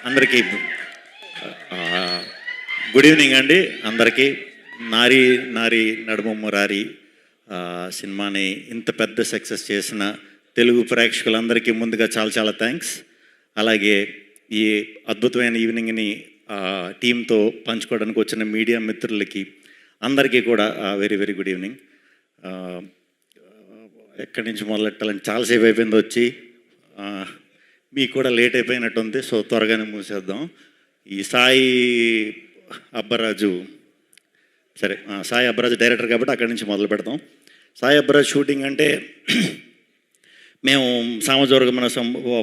అందరికీ good evening అండి. అందరికీ నారీ నారీ నడుమ మురారి సినిమాని ఇంత పెద్ద సక్సెస్ చేసిన తెలుగు ప్రేక్షకులందరికీ ముందుగా చాలా చాలా థ్యాంక్స్. అలాగే ఈ అద్భుతమైన ఈవినింగ్ని టీంతో పంచుకోవడానికి వచ్చిన మీడియా మిత్రులకి అందరికీ కూడా వెరీ వెరీ గుడ్ ఈవినింగ్. ఎక్కడి నుంచి మొదలెట్టాలని చాలాసేపు అయిపోయింది వచ్చి, మీకు కూడా లేట్ అయిపోయినట్టుంది. సో త్వరగానే మూసేద్దాం. ఈ సాయి అబ్బరాజు డైరెక్టర్ కాబట్టి అక్కడి నుంచి మొదలు పెడతాం. సాయి అబ్బరాజు షూటింగ్ అంటే మేము సామజవర్గమైన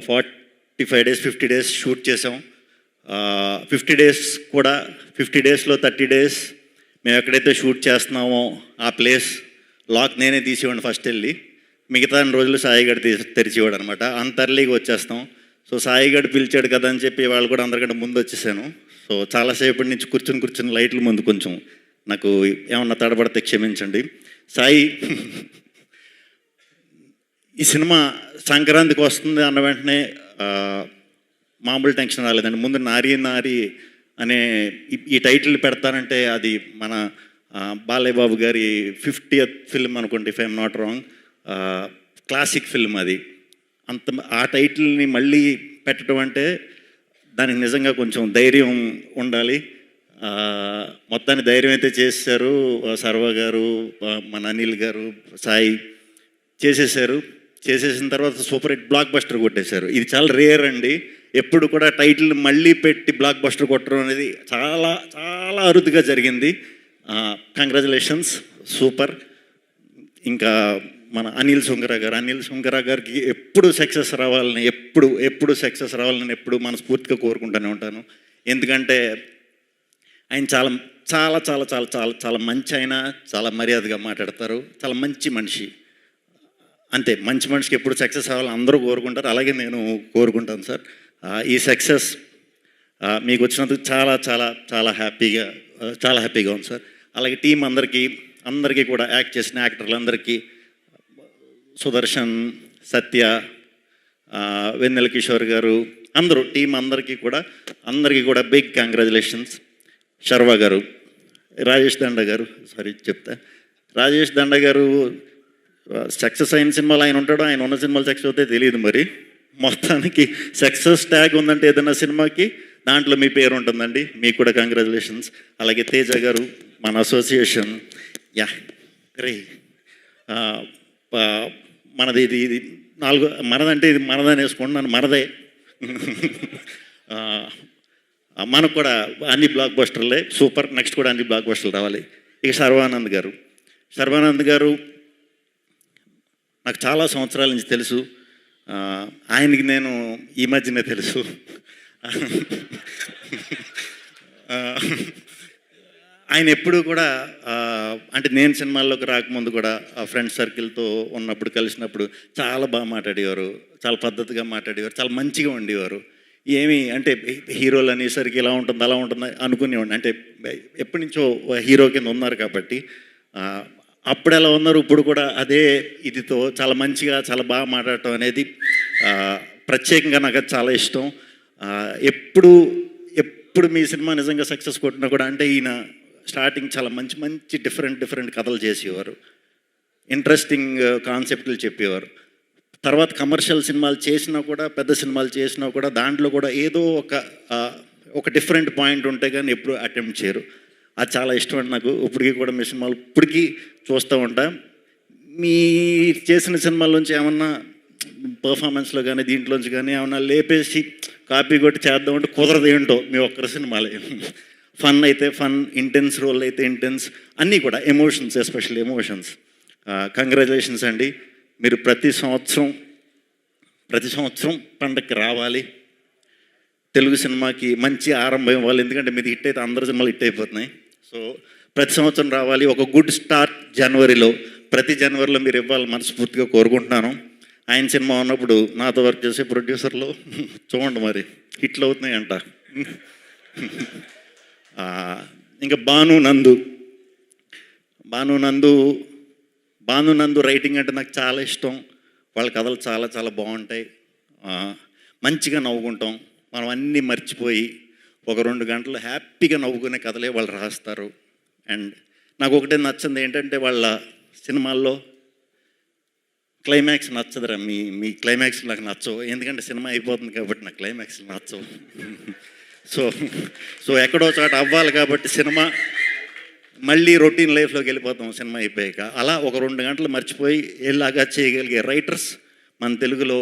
45 days 50 days షూట్ చేసాం. 50 days కూడా 50 daysలో 30 days మేము ఎక్కడైతే షూట్ చేస్తున్నామో ఆ ప్లేస్ లాక్ నేనే తీసేవాడిని ఫస్ట్ వెళ్ళి. మిగతా రోజులు సాయిగడ్ తెరిచేవాడు అనమాట. అంత ఎర్లీగా వచ్చేస్తాం. సో సాయిగడ్ పిలిచాడు కదా అని చెప్పి వాళ్ళు కూడా అందరికంటే ముందు వచ్చేసాను. సో చాలాసేపటి నుంచి కూర్చుని లైట్ల ముందు కొంచెం నాకు ఏమన్నా తడబడితే క్షమించండి. సాయి ఈ సినిమా సంక్రాంతికి వస్తుంది అన్న వెంటనే మామూలు టెన్షన్ రాలేదండి. ముందు నారీ నారీ అనే ఈ టైటిల్ పెడతానంటే అది మన బాలయ్య బాబు గారి 50th ఫిల్మ్ అనుకోండి, if I'm not wrong. Classic film అది. ఆ టైటిల్ని మళ్ళీ పెట్టడం అంటే దానికి నిజంగా కొంచెం ధైర్యం ఉండాలి. మొత్తాన్ని ధైర్యం అయితే చేశారు సర్వ గారు, మన అనిల్ గారు, సాయి చేసేసారు. చేసేసిన తర్వాత సూపర్ హిట్ బ్లాక్ బస్టర్ కొట్టేశారు. ఇది చాలా రేర్ అండి. ఎప్పుడు కూడా టైటిల్ మళ్ళీ పెట్టి బ్లాక్ బస్టర్ కొట్టడం అనేది చాలా చాలా అరుదుగా జరిగింది. Congratulations, super. ఇంకా మన అనిల్ సుంకర గారికి ఎప్పుడు సక్సెస్ రావాలని ఎప్పుడు మనస్ఫూర్తిగా కోరుకుంటూనే ఉంటాను. ఎందుకంటే ఆయన చాలా చాలా చాలా చాలా చాలా చాలా మంచి, ఆయన చాలా మర్యాదగా మాట్లాడతారు, చాలా మంచి మనిషి. అంతే, మంచి మనిషికి ఎప్పుడు సక్సెస్ అవ్వాలని అందరూ కోరుకుంటారు. అలాగే నేను కోరుకుంటాను సార్. ఈ సక్సెస్ మీకు వచ్చినందుకు చాలా చాలా చాలా హ్యాపీగా ఉంది సార్. అలాగే టీం అందరికీ కూడా యాక్ట్ చేసిన యాక్టర్లందరికీ, సుదర్శన్, సత్య, వెన్నెల కిషోర్ గారు, అందరూ టీం అందరికీ కూడా బిగ్ కంగ్రాచులేషన్స్. శర్వా గారు, రాజేష్ దండ గారు సక్సెస్ అయిన సినిమాలు ఆయన ఉంటాడో, ఆయన ఉన్న సినిమాలు సక్సెస్ అవుతాయి తెలియదు. మరి మొత్తానికి సక్సెస్ ట్యాగ్ ఉందంటే ఏదైనా సినిమాకి దాంట్లో మీ పేరు ఉంటుందండి. మీకు కూడా కంగ్రాచులేషన్స్. అలాగే తేజ గారు, మన అసోసియేషన్, మనది ఇది మనదంటే ఇది మనదని వేసుకుంటున్నాను, మనదే. మనకు కూడా అన్ని బ్లాక్ బస్టర్లే, సూపర్. నెక్స్ట్ కూడా అన్ని బ్లాక్ బస్టర్లు రావాలి. ఇక శర్వానంద్ గారు నాకు చాలా సంవత్సరాల నుంచి తెలుసు. ఆయనకి నేను ఈ మధ్యనే తెలుసు. ఆయన ఎప్పుడు కూడా అంటే నేను సినిమాల్లోకి రాకముందు కూడా ఫ్రెండ్ సర్కిల్తో ఉన్నప్పుడు కలిసినప్పుడు చాలా బాగా మాట్లాడేవారు, చాలా పద్ధతిగా మాట్లాడేవారు, చాలా మంచిగా ఉండేవారు. ఏమి అంటే హీరోలు అనేసరికి ఇలా ఉంటుంది అలా ఉంటుంది అనుకునేవాడిని. అంటే ఎప్పటి నుంచో హీరో కింద ఉన్నారు కాబట్టి అప్పుడు ఎలా ఉన్నారు, ఇప్పుడు కూడా అదే ఇదితో చాలా మంచిగా చాలా బాగా మాట్లాడటం అనేది ప్రత్యేకంగా నాకు అది చాలా ఇష్టం. ఎప్పుడు మీ సినిమా నిజంగా సక్సెస్ కొట్టినా కూడా అంటే ఈయన స్టార్టింగ్ చాలా మంచి డిఫరెంట్ కథలు చేసేవారు, ఇంట్రెస్టింగ్ కాన్సెప్ట్లు చెప్పేవారు. తర్వాత కమర్షియల్ సినిమాలు చేసినా కూడా, పెద్ద సినిమాలు చేసినా కూడా దాంట్లో కూడా ఏదో ఒక డిఫరెంట్ పాయింట్ ఉంటే కానీ ఎప్పుడు అటెంప్ట్ చేయరు. అది చాలా ఇష్టం అండి నాకు. ఇప్పటికీ కూడా మీ సినిమాలు ఇప్పటికీ చూస్తూ ఉంటా. మీ చేసిన సినిమాల్లోంచి ఏమన్నా పర్ఫార్మెన్స్లో కానీ దీంట్లోంచి కానీ ఏమన్నా లేపేసి కాపీ కొట్టి చేద్దామంటే కుదరదు. ఏంటో మీ ఒక్కరి సినిమాలే. ఫన్ అయితే ఫన్, ఇంటెన్స్ రోల్ అయితే ఇంటెన్స్, అన్నీ కూడా ఎమోషన్స్, ఎస్పెషల్లీ ఎమోషన్స్. కంగ్రాచులేషన్స్ అండి. మీరు ప్రతి సంవత్సరం పండగకి రావాలి, తెలుగు సినిమాకి మంచి ఆరంభం ఇవ్వాలి. ఎందుకంటే మీది హిట్ అయితే అందరి సినిమాలు హిట్ అయిపోతున్నాయి. సో ప్రతి సంవత్సరం రావాలి. ఒక గుడ్ స్టార్ట్ ప్రతి జనవరిలో మీరు ఇవ్వాలని మనస్ఫూర్తిగా కోరుకుంటున్నాను. ఆయన సినిమా ఉన్నప్పుడు నాతో వర్క్ చేసే ప్రొడ్యూసర్లు చూడండి మరి హిట్లు అవుతున్నాయంట. ఇంకా భానునందు రైటింగ్ అంటే నాకు చాలా ఇష్టం. వాళ్ళ కథలు చాలా చాలా బాగుంటాయి. మంచిగా నవ్వుకుంటాం. మనం అన్నీ మర్చిపోయి ఒక 2 గంటలు హ్యాపీగా నవ్వుకునే కథలే వాళ్ళు రాస్తారు. అండ్ నాకు ఒకటే నచ్చింది ఏంటంటే వాళ్ళ సినిమాల్లో క్లైమాక్స్ నచ్చదురా. మీ క్లైమాక్స్ నాకు నచ్చవు, ఎందుకంటే సినిమా అయిపోతుంది కాబట్టి నాకు క్లైమాక్స్ నచ్చవు. సో ఎక్కడో చోట అవ్వాలి కాబట్టి సినిమా మళ్ళీ రొటీన్ లైఫ్లోకి వెళ్ళిపోతాం సినిమా అయిపోయాక. అలా ఒక 2 గంటలు మర్చిపోయి ఎలాగా చేయగలిగే రైటర్స్ మన తెలుగులో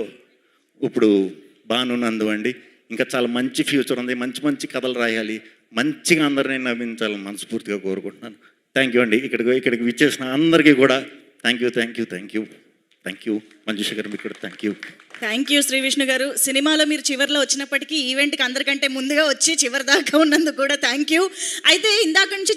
ఇప్పుడు బానునందు అండి. ఇంకా చాలా మంచి ఫ్యూచర్ ఉంది, మంచి మంచి కథలు రాయాలి, మంచిగా అందరినీ నవ్వించాలని మనస్ఫూర్తిగా కోరుకుంటున్నాను. థ్యాంక్ యూ అండి. ఇక్కడికి విచ్చేసిన అందరికీ కూడా థ్యాంక్ యూ. మంజుష గారు మీకు కూడా థ్యాంక్ యూ శ్రీ విష్ణు గారు. సినిమాలో మీరు చివరిలో వచ్చినప్పటికీ ఈవెంట్కి అందరికంటే ముందుగా వచ్చి చివరి దాకా ఉన్నందుకు కూడా థ్యాంక్ యూ. అయితే ఇందాక నుంచి